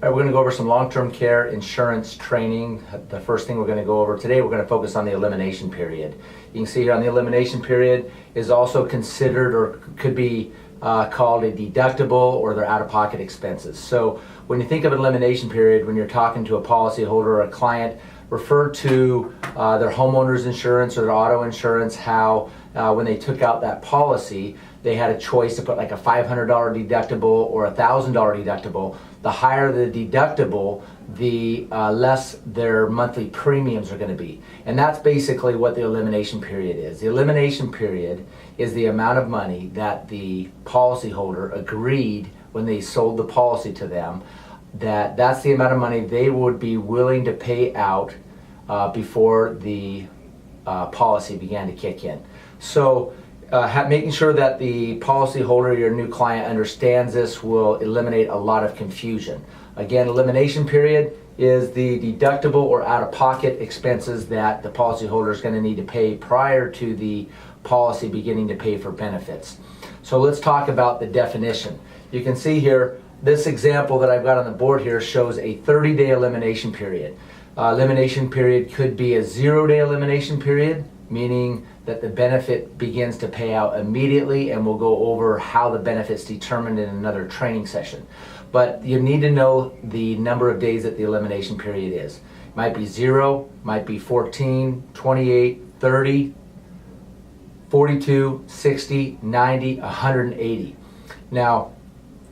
All right, we're going to go over some long-term care insurance training. The first thing we're going to go over today, we're going to focus on the elimination period. You can see here on the elimination period is also considered or could be called a deductible or their out-of-pocket expenses. So when you think of an elimination period, when you're talking to a policyholder or a client, refer to their homeowner's insurance or their auto insurance, how when they took out that policy, they had a choice to put like a $500 deductible or a $1,000 deductible. The higher the deductible, the less their monthly premiums are going to be. And that's basically what the elimination period is. The elimination period is the amount of money that the policyholder agreed when they sold the policy to them, that's the amount of money they would be willing to pay out before the policy began to kick in. So making sure that the policyholder, your new client, understands this will eliminate a lot of confusion. Again, elimination period is the deductible or out-of-pocket expenses that the policyholder is going to need to pay prior to the policy beginning to pay for benefits. So let's talk about the definition. You can see here, this example that I've got on the board here shows a 30-day elimination period. Elimination period could be a 0-day elimination period, meaning that the benefit begins to pay out immediately, and we'll go over how the benefit's determined in another training session. But you need to know the number of days that the elimination period is. It might be 0, might be 14, 28, 30, 42, 60, 90, 180. Now,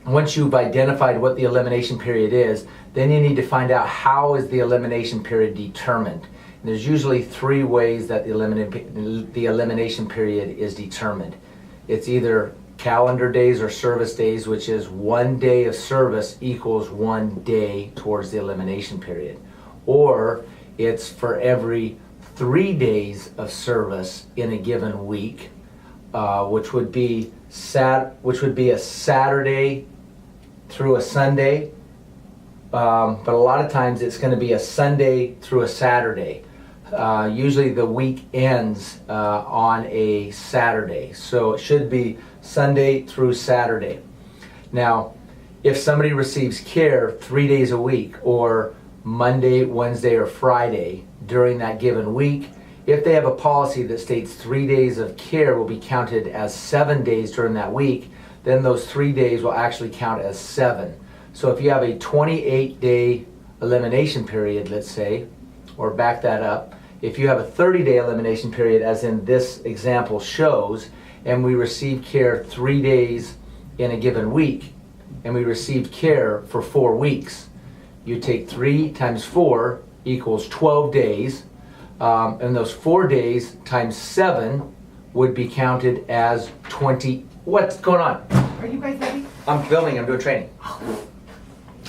once you've identified what the elimination period is, then you need to find out how is the elimination period determined. And there's usually 3 ways that the elimination period is determined. It's either calendar days or service days, which is 1 day of service equals 1 day towards the elimination period. Or it's for every 3 days of service in a given week, which would be a Saturday through a Sunday, but a lot of times it's going to be a Sunday through a Saturday. Usually the week ends on a Saturday, so it should be Sunday through Saturday. Now, if somebody receives care 3 days a week, or Monday, Wednesday, or Friday during that given week, if they have a policy that states 3 days of care will be counted as 7 days during that week, then those 3 days will actually count as 7. So if you have a 28-day elimination period, let's say, or back that up, if you have a 30-day elimination period, as in this example shows, and we receive care 3 days in a given week, and we received care for 4 weeks, you take 3 times 4 equals 12 days, and those 4 days times 7 would be counted as 20. What's going on? Are you guys ready? I'm filming, I'm doing training. All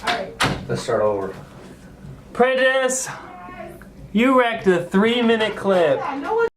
right. Let's start over. Prejudice! You wrecked a 3-minute clip. Yeah, no one